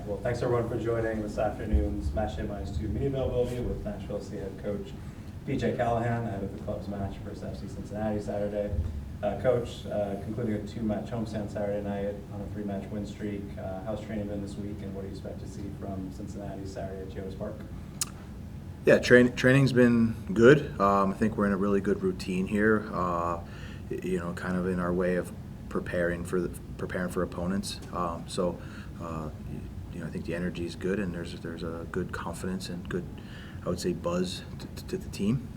Well, thanks everyone for joining this afternoon's Match Day -2 media availability with Nashville City head coach PJ Callaghan ahead of the club's match versus FC Cincinnati Saturday. Coach, concluding a 2-match homestand Saturday night on a 3-match win streak. How's training been this week, and what do you expect to see from Cincinnati Saturday at Geo's Park? Yeah, training's been good. I think we're in a really good routine here. Kind of in our way of preparing for opponents. I think the energy is good, and there's a good confidence and good, I would say, buzz to the team.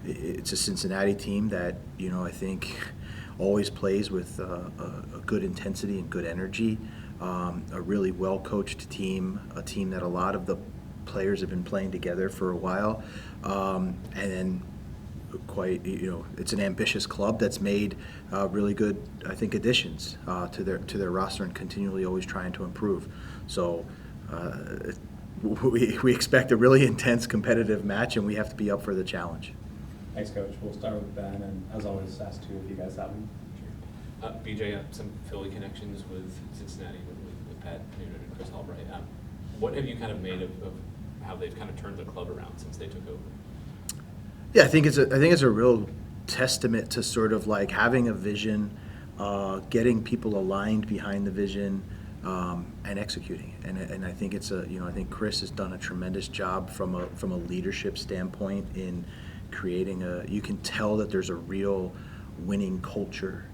It's a Cincinnati team that I think always plays with a good intensity and good energy. A really well coached team, a team that a lot of the players have been playing together for a while, and then it's an ambitious club that's made really good, I think, additions to their roster and continually always trying to improve. So we expect a really intense competitive match, and we have to be up for the challenge. Thanks, Coach. We'll start with Ben, and as always, ask two if you guys have them. Sure. BJ, some Philly connections with Cincinnati, with Pat Noonan and Chris Albright. What have you kind of made of how they've kind of turned the club around since they took over? Yeah, I think it's a real testament to sort of like having a vision, getting people aligned behind the vision, and executing it. And I think I think Chris has done a tremendous job from a leadership standpoint in creating you can tell that there's a real winning culture,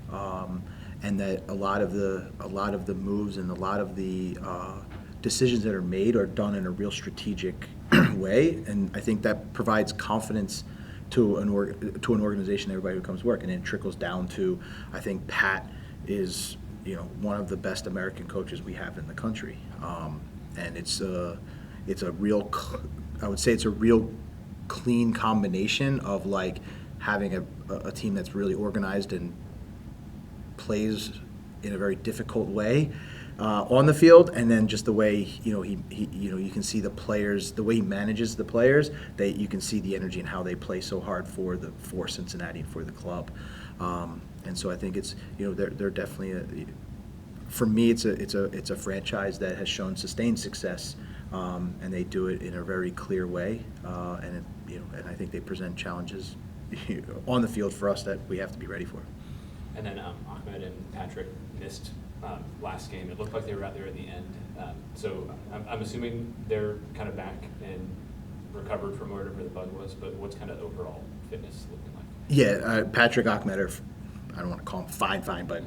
and that a lot of the moves and a lot of the decisions that are made are done in a real strategic way, and I think that provides confidence to an organization, everybody who comes to work, and it trickles down to, I think Pat is one of the best American coaches we have in the country, and it's a real, I would say it's a real clean combination of like having a team that's really organized and plays in a very difficult way on the field, and then just the way you can see the players, the way he manages the players, you can see the energy and how they play so hard for Cincinnati and for the club, and so I think it's they're definitely for me it's a franchise that has shown sustained success, and they do it in a very clear way, and I think they present challenges on the field for us that we have to be ready for. And then Ahmed and Patrick missed last game. It looked like they were out there at the end. So I'm assuming they're kind of back and recovered from whatever the bug was, but what's kind of overall fitness looking like? Yeah, Patrick, Ahmed are, I don't want to call them fine, but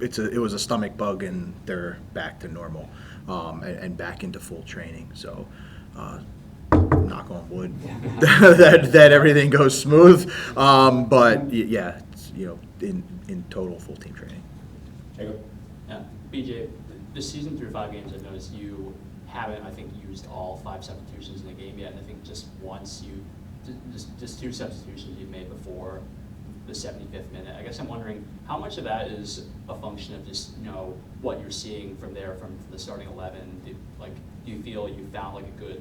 it was a stomach bug, and they're back to normal, and back into full training. So knock on wood that everything goes smooth. But yeah, it's, in total full team training. Jacob? Yeah, BJ, this season through 5 games, I've noticed you haven't, I think, used all 5 substitutions in a game yet, and I think just once just 2 substitutions you've made before the 75th minute. I guess I'm wondering how much of that is a function of just what you're seeing from the starting 11. Do you feel you found like do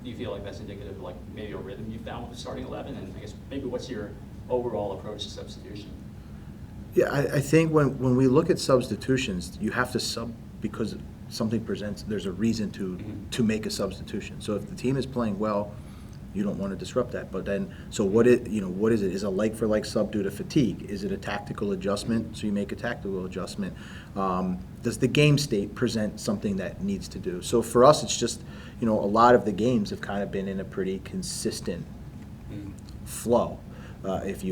you feel like that's indicative of like maybe a rhythm you found with the starting 11? And I guess maybe what's your overall approach to substitution? Yeah, I think when we look at substitutions, you have to sub because something presents. There's a reason to make a substitution. So if the team is playing well, you don't want to disrupt that. But then, so what is it? Is a like for like sub due to fatigue? Is it a tactical adjustment? So you make a tactical adjustment. Does the game state present something that needs to do? So for us, it's just a lot of the games have kind of been in a pretty consistent flow. If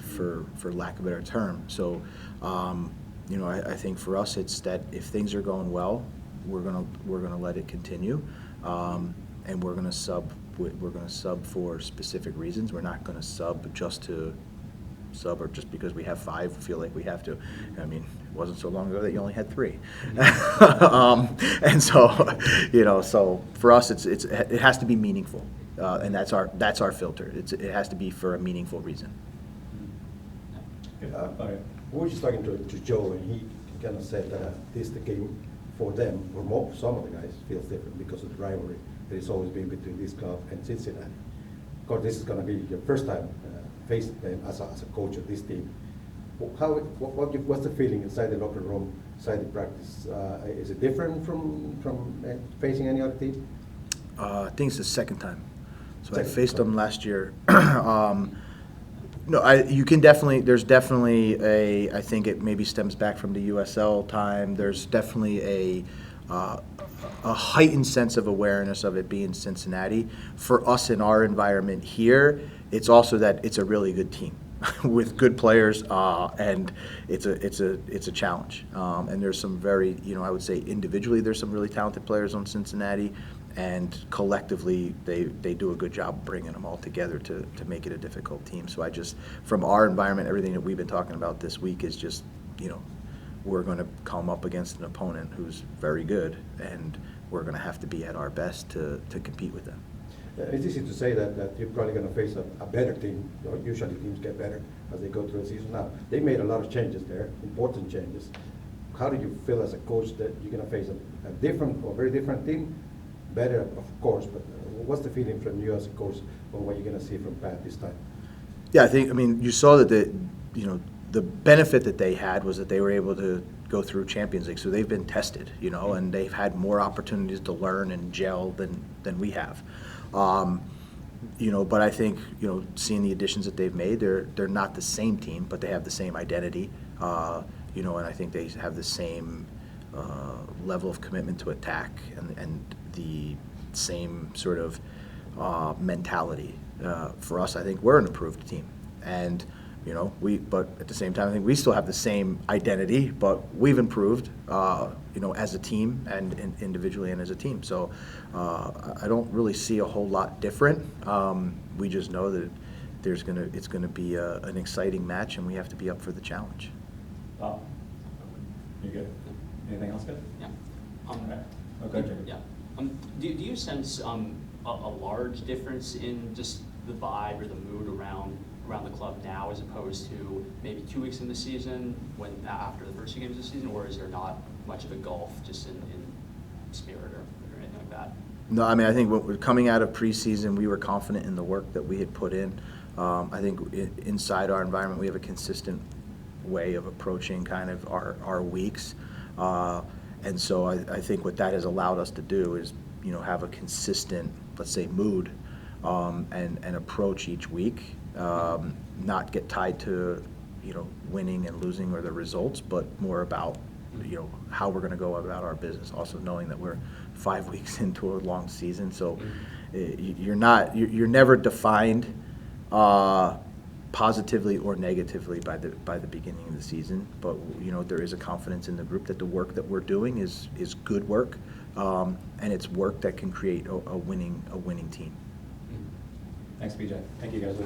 for lack of a better term. So, I think for us it's that if things are going well, we're gonna let it continue, and we're gonna sub for specific reasons. We're not gonna sub just to sub or just because we have 5 feel like we have to. I mean, it wasn't so long ago that you only had 3, and so so for us it has to be meaningful. And that's our filter. It has to be for a meaningful reason. We were just talking to Joe, and he kind of said that this the game for them, or some of the guys, feels different because of the rivalry that has always been between this club and Cincinnati. Of course, this is going to be your first time facing them as a coach of this team. What's the feeling inside the locker room, side of practice. Is it different from facing any other team? I think it's the second time. So I Second, faced them okay. last year. No, you can definitely, there's definitely I think it maybe stems back from the USL time. There's definitely a heightened sense of awareness of it being Cincinnati. For us in our environment here, it's also that it's a really good team with good players, and it's a challenge. And there's some very, I would say individually there's some really talented players on Cincinnati, and collectively they do a good job bringing them all together to make it a difficult team. So from our environment, everything that we've been talking about this week is just, we're going to come up against an opponent who's very good, and we're going to have to be at our best to compete with them. It's easy to say that you're probably going to face a better team. Usually teams get better as they go through the season. Now, they made a lot of changes there, important changes. How do you feel as a coach that you're going to face a different or very different team? Better, of course, but what's the feeling from you as a coach on what you're going to see from Pat this time? Yeah, you saw that the benefit that they had was that they were able to go through Champions League. So they've been tested, and they've had more opportunities to learn and gel than we have. But I think, seeing the additions that they've made, they're not the same team, but they have the same identity, and I think they have the same level of commitment to attack and the same sort of mentality. For us, I think we're an improved team, and but at the same time, I think we still have the same identity, but we've improved, as a team and individually and as a team. So I don't really see a whole lot different. We just know that it's gonna be an exciting match, and we have to be up for the challenge. Bob, you good? Anything else good? Yeah. Okay. Okay, Jacob. Yeah. Do you sense a large difference in just the vibe or the mood around the club now as opposed to maybe 2 weeks in the season after the first 2 games of the season, or is there not much of a gulf just in spirit or anything like that? No, I think when we're coming out of preseason, we were confident in the work that we had put in. I think inside our environment, we have a consistent way of approaching kind of our weeks. And so I think what that has allowed us to do is, have a consistent, let's say, mood and approach each week. Not get tied to, winning and losing or the results, but more about, how we're going to go about our business. Also knowing that we're 5 weeks into a long season, so you're never defined positively or negatively by the beginning of the season. But there is a confidence in the group that the work that we're doing is good work, and it's work that can create a winning team. Thanks, BJ. Thank you, guys.